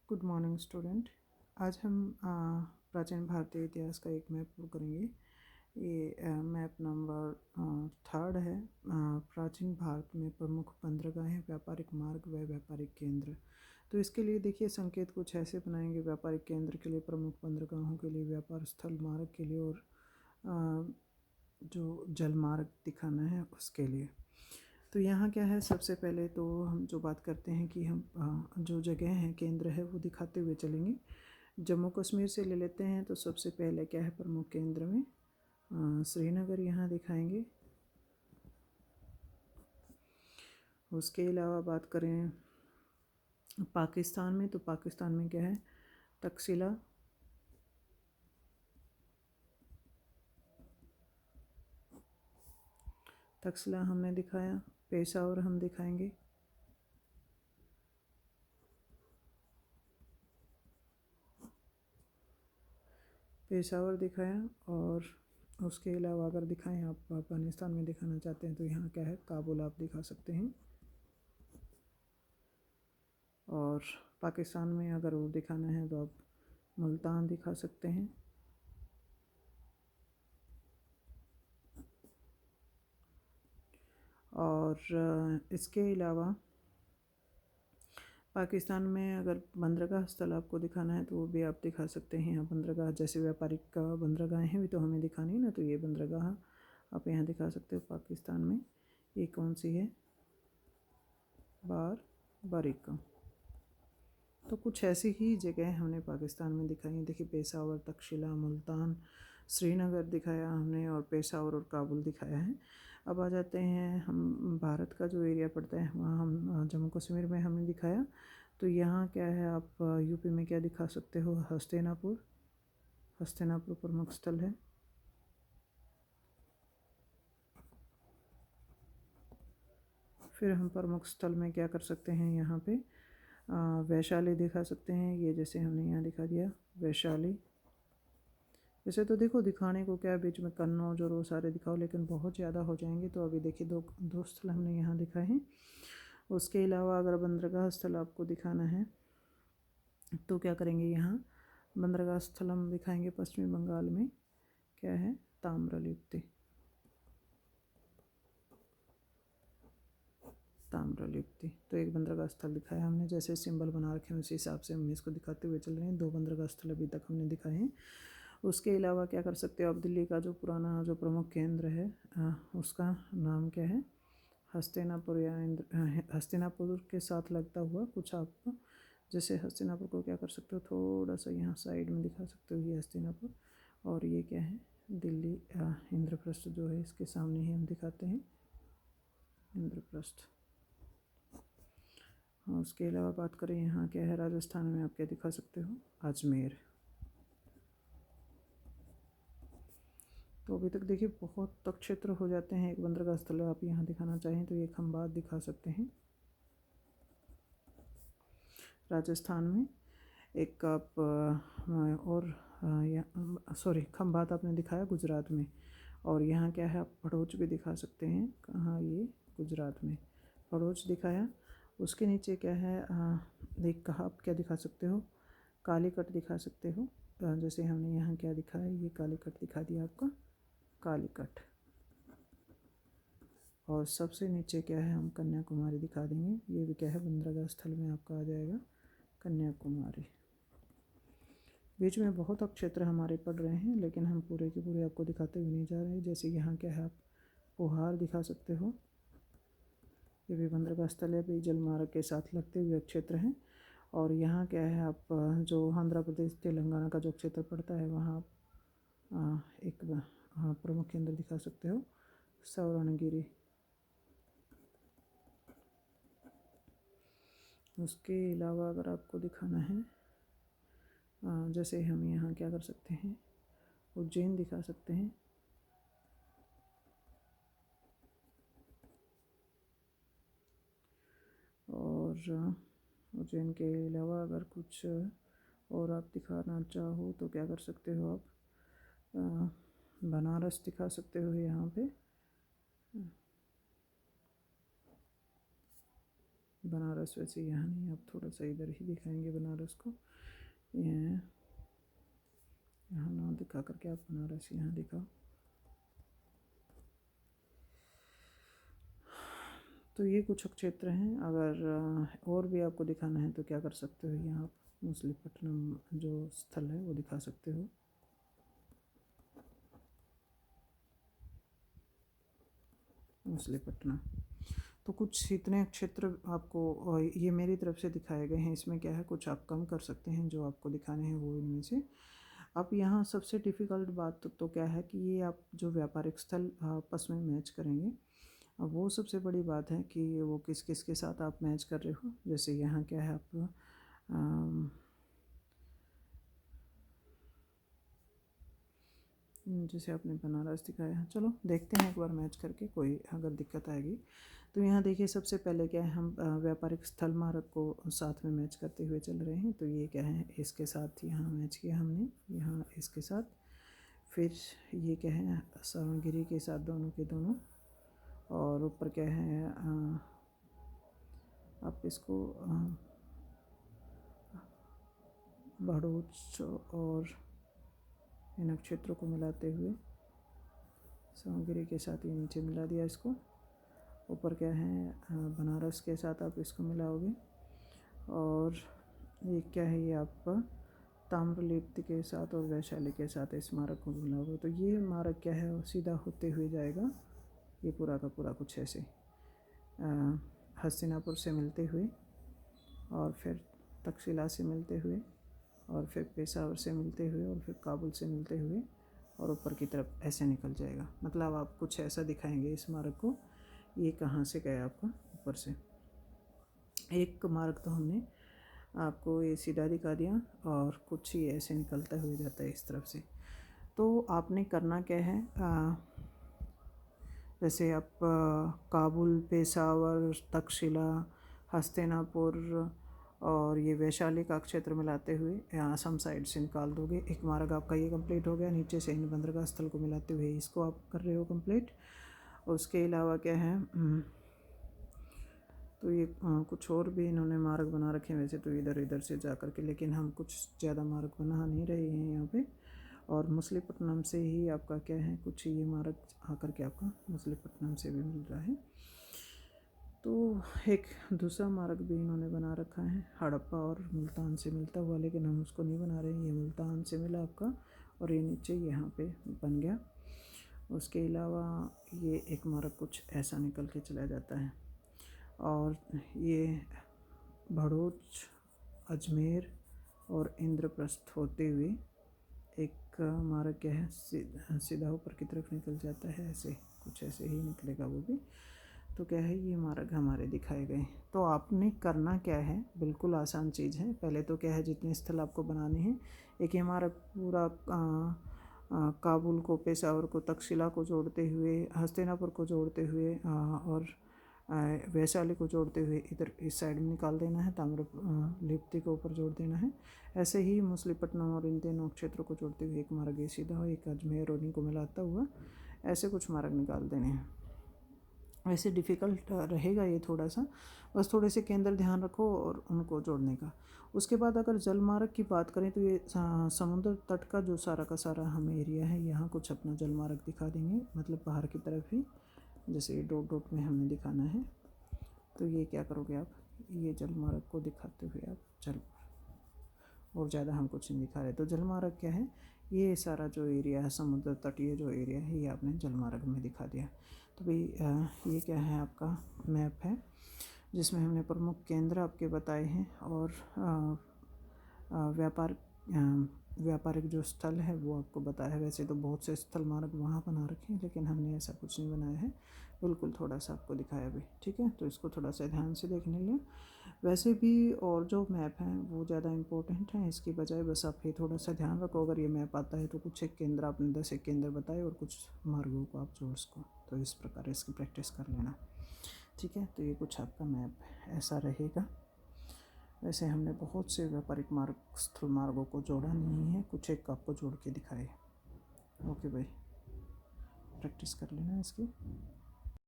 Good morning student. आज हम प्राचीन भारतीय इतिहास का एक मैप करेंगे। ये मैप नंबर थर्ड है। प्राचीन भारत में प्रमुख बंदरगाहें, व्यापारिक मार्ग व व्यापारिक केंद्र। तो इसके लिए देखिए संकेत कुछ ऐसे बनाएंगे। व्यापारिक केंद्र के लिए, प्रमुख बंदरगाहों के लिए, व्यापार स्थल मार्ग के लिए और जो जल मार्ग दिखाना है उसके लिए। तो यहाँ क्या है, सबसे पहले तो हम जो बात करते हैं कि हम जो जगह है, केंद्र है, वो दिखाते हुए चलेंगे। जम्मू कश्मीर से ले लेते हैं तो सबसे पहले क्या है, प्रमुख केंद्र में श्रीनगर यहाँ दिखाएंगे। उसके अलावा बात करें पाकिस्तान में, तो पाकिस्तान में क्या है, तक्षशिला। तक्षशिला हमने दिखाया। पेशावर हम दिखाएंगे। पेशावर दिखाया। और उसके अलावा अगर दिखाएं, आप अफगानिस्तान में दिखाना चाहते हैं तो यहाँ क्या है, काबुल आप दिखा सकते हैं। और पाकिस्तान में अगर वो दिखाना है तो आप मुल्तान दिखा सकते हैं। और इसके अलावा पाकिस्तान में अगर बंदरगाह स्थल आपको दिखाना है तो वो भी आप दिखा सकते हैं। यहाँ बंदरगाह जैसे व्यापारिक बंदरगाहें हैं भी तो हमें दिखानी है ना, तो ये बंदरगाह आप यहाँ दिखा सकते हो पाकिस्तान में। ये कौन सी है, बारिका। तो कुछ ऐसी ही जगह हमने पाकिस्तान में दिखाई हैं। देखिए पेशावर, तक्षशिला, मुल्तान, श्रीनगर दिखाया हमने, और पेशावर और काबुल दिखाया है। अब आ जाते हैं हम भारत का जो एरिया पड़ता है वहाँ हम जम्मू कश्मीर में हमने दिखाया। तो यहाँ क्या है, आप यूपी में क्या दिखा सकते हो, हस्तिनापुर। हस्तिनापुर प्रमुख स्थल है। फिर हम प्रमुख स्थल में क्या कर सकते हैं, यहाँ पे वैशाली दिखा सकते हैं। ये जैसे हमने यहाँ दिखा दिया वैशाली। वैसे तो देखो दिखाने को क्या है, बीच में कन्नौज और वो सारे दिखाओ, लेकिन बहुत ज़्यादा हो जाएंगे। तो अभी देखिए दो दो स्थल हमने यहाँ दिखाए हैं। उसके अलावा अगर बंदरगाह स्थल आपको दिखाना है तो क्या करेंगे, यहाँ बंदरगाह स्थल हम दिखाएंगे पश्चिमी बंगाल में। क्या है, ताम्रलिप्ति। ताम्रलिप्ति तो एक बंदरगाह स्थल दिखाया हमने, जैसे सिंबल बना रखे हैं उसी हिसाब से हम इसको दिखाते हुए चल रहे हैं। 2 बंदरगाह स्थल अभी तक हमने दिखाए हैं। उसके अलावा क्या कर सकते हो आप, दिल्ली का जो पुराना जो प्रमुख केंद्र है उसका नाम क्या है, हस्तिनापुर या हस्तिनापुर के साथ लगता हुआ कुछ आप, जैसे हस्तिनापुर को क्या कर सकते हो, थोड़ा सा यहाँ साइड में दिखा सकते हो, ये हस्तिनापुर। और ये क्या है, दिल्ली इंद्रप्रस्थ जो है इसके सामने ही हम दिखाते हैं, इंद्रप्रस्थ। हाँ, उसके अलावा बात करें यहाँ क्या है, राजस्थान में आप क्या दिखा सकते हो, अजमेर। तो अभी तक देखिए बहुत तक क्षेत्र हो जाते हैं। एक बंदरगाह स्थल आप यहाँ दिखाना चाहें तो ये खंबात दिखा सकते हैं राजस्थान में। एक आप और सॉरी, खंबात आपने दिखाया गुजरात में। और यहाँ क्या है, आप भड़ोच भी दिखा सकते हैं। कहाँ, ये गुजरात में भड़ोच दिखाया। उसके नीचे क्या है, एक कहा आप क्या दिखा सकते हो, कालीकट दिखा सकते हो। जैसे हमने यहाँ क्या दिखाया, ये कालीकट दिखा दिया आपका, कालीकट। और सबसे नीचे क्या है, हम कन्याकुमारी दिखा देंगे। ये भी क्या है, बंदरगाह स्थल में आपका आ जाएगा कन्याकुमारी। बीच में बहुत क्षेत्र हमारे पड़ रहे हैं, लेकिन हम पूरे के पूरे आपको दिखाते हुए नहीं जा रहे हैं। जैसे यहाँ क्या है, आप पोहार दिखा सकते हो। ये भी बंदरगाह स्थल है, भी जलमार्ग के साथ लगते हुए क्षेत्र हैं। और यहाँ क्या है, आप जो आंध्र प्रदेश तेलंगाना का जो क्षेत्र पड़ता है वहाँ आप एक प्रमुख केंद्र दिखा सकते हो, सवर्णगिरी। उसके अलावा अगर आपको दिखाना है, जैसे हम यहाँ क्या कर सकते हैं, उज्जैन दिखा सकते हैं। और उज्जैन के अलावा अगर कुछ और आप दिखाना चाहो तो क्या कर सकते हो आप, बनारस दिखा सकते हो यहाँ पे। बनारस वैसे यहाँ नहीं, आप थोड़ा सा इधर ही दिखाएंगे बनारस को। यहाँ यहाँ ना दिखा करके आप बनारस यहाँ दिखाओ। तो ये कुछ क्षेत्र हैं। अगर और भी आपको दिखाना है तो क्या कर सकते हो, यहाँ मछलीपट्टनम जो स्थल है वो दिखा सकते हो। मछलीपट्टनम तो कुछ इतने क्षेत्र आपको ये मेरी तरफ से दिखाए गए हैं। इसमें क्या है, कुछ आप कम कर सकते हैं जो आपको दिखाने हैं वो इनमें से। अब यहाँ सबसे डिफ़िकल्ट बात तो क्या है कि ये आप जो व्यापारिक स्थल आपस में मैच करेंगे, अब वो सबसे बड़ी बात है कि वो किस किस के साथ आप मैच कर रहे हो। जैसे यहाँ क्या है, आप जैसे आपने बनारस दिखाया है, चलो देखते हैं एक बार मैच करके, कोई अगर दिक्कत आएगी तो। यहाँ देखिए सबसे पहले क्या है, हम व्यापारिक स्थल मार्ग को साथ में मैच करते हुए चल रहे हैं। तो ये क्या है, इसके साथ यहाँ मैच किया हमने, यहाँ इसके साथ। फिर ये क्या है, श्रवणगिरी के साथ दोनों के दोनों। और ऊपर क्या है, आप इसको भड़ोच और इन नक्षत्रों को मिलाते हुए श्रवणगिरी के साथ ये नीचे मिला दिया इसको। ऊपर क्या है, बनारस के साथ आप इसको मिलाओगे। और ये क्या है, ये आपका ताम्रलिप्ति के साथ और वैशाली के साथ इस मार्ग को मिलाओगे। तो ये मार्ग क्या है, सीधा होते हुए जाएगा ये पूरा का पूरा कुछ ऐसे हस्तिनापुर से मिलते हुए, और फिर तक्षशिला से मिलते हुए, और फिर पेशावर से मिलते हुए, और फिर काबुल से मिलते हुए, और ऊपर की तरफ ऐसे निकल जाएगा। मतलब आप कुछ ऐसा दिखाएंगे इस मार्ग को। ये कहाँ से गया आपका, ऊपर से। एक मार्ग तो हमने आपको ये सीधा दिखा दिया, और कुछ ही ऐसे निकलता हुए जाता है इस तरफ से। तो आपने करना क्या है, जैसे आप काबुल, पेशावर, तक्षशिला, हस्तिनापुर और ये वैशाली का क्षेत्र मिलाते हुए यहाँ असम साइड से निकाल दोगे। एक मार्ग आपका ये कंप्लीट हो गया। नीचे से इन बंदरगाह स्थल को मिलाते हुए इसको आप कर रहे हो कंप्लीट। उसके अलावा क्या है, तो ये कुछ और भी इन्होंने मार्ग बना रखे हैं वैसे तो इधर इधर से जा कर के, लेकिन हम कुछ ज़्यादा मार्ग बना नहीं रहे हैं यहाँ पे। और मछलीपट्टनम से ही आपका क्या है, कुछ ये मार्ग आकर के आपका मछलीपट्टनम से भी मिल रहा है। तो एक दूसरा मार्ग भी इन्होंने बना रखा है हड़प्पा और मुल्तान से मिलता हुआ, लेकिन हम उसको नहीं बना रहे हैं। ये मुल्तान से मिला आपका, और ये नीचे यहाँ पे बन गया। उसके अलावा ये एक मार्ग कुछ ऐसा निकल के चला जाता है। और ये भड़ोच, अजमेर और इंद्रप्रस्थ होते हुए एक मार्ग क्या है, सीधा ऊपर की तरफ निकल जाता है। ऐसे कुछ ऐसे ही निकलेगा वो भी। तो क्या है, ये मार्ग हमारे दिखाए गए। तो आपने करना क्या है, बिल्कुल आसान चीज़ है। पहले तो क्या है, जितने स्थल आपको बनाने हैं, एक ये मार्ग पूरा काबुल को, पेशावर को, तक्षशिला को जोड़ते हुए, हस्तिनापुर को जोड़ते हुए और वैशाली को जोड़ते हुए इधर इस साइड में निकाल देना है। ताम्रलिप्ति को ऊपर जोड़ देना है। ऐसे ही मछलीपट्टनम और इन तीनों क्षेत्रों को जोड़ते हुए एक मार्ग ये सीधा हो, एक अजमेर और इनको मिलाता हुआ ऐसे कुछ मार्ग निकाल देने हैं। वैसे डिफ़िकल्ट रहेगा ये थोड़ा सा, बस थोड़े से केंद्र ध्यान रखो और उनको जोड़ने का। उसके बाद अगर जल मार्ग की बात करें तो ये समुद्र तट का जो सारा का सारा हमें एरिया है, यहाँ कुछ अपना जल मार्ग दिखा देंगे, मतलब बाहर की तरफ ही, जैसे डॉट डॉट में हमें दिखाना है। तो ये क्या करोगे आप, ये जल मार्ग को दिखाते हुए आप जल, और ज़्यादा हम कुछ नहीं दिखा रहे। तो जल मार्ग क्या है, ये सारा जो एरिया है समुद्र तटीय जो एरिया है, ये आपने जल मार्ग में दिखा दिया। तो भाई ये क्या है, आपका मैप है जिसमें हमने प्रमुख केंद्र आपके बताए हैं, और व्यापारिक जो स्थल है वो आपको बताया है। वैसे तो बहुत से स्थल मार्ग वहाँ बना रखे हैं, लेकिन हमने ऐसा कुछ नहीं बनाया है, बिल्कुल थोड़ा सा आपको दिखाया भी। ठीक है, तो इसको थोड़ा सा ध्यान से देखने लें। वैसे भी और जो मैप हैं वो ज़्यादा इम्पोर्टेंट हैं, इसकी बजाय बस आप ये थोड़ा सा ध्यान रखो। अगर ये मैप आता है तो कुछ एक केंद्र आपने 10 एक केंद्र बताए और कुछ मार्गों को आप जोड़ उसको, तो इस प्रकार इसकी प्रैक्टिस कर लेना। ठीक है, तो ये कुछ आपका मैप ऐसा रहेगा। वैसे हमने बहुत से व्यापारिक मार्ग, स्थल मार्गों को जोड़ा नहीं है, कुछ एक आपको जोड़ के दिखाए। ओके भाई, प्रैक्टिस कर लेना इसकी।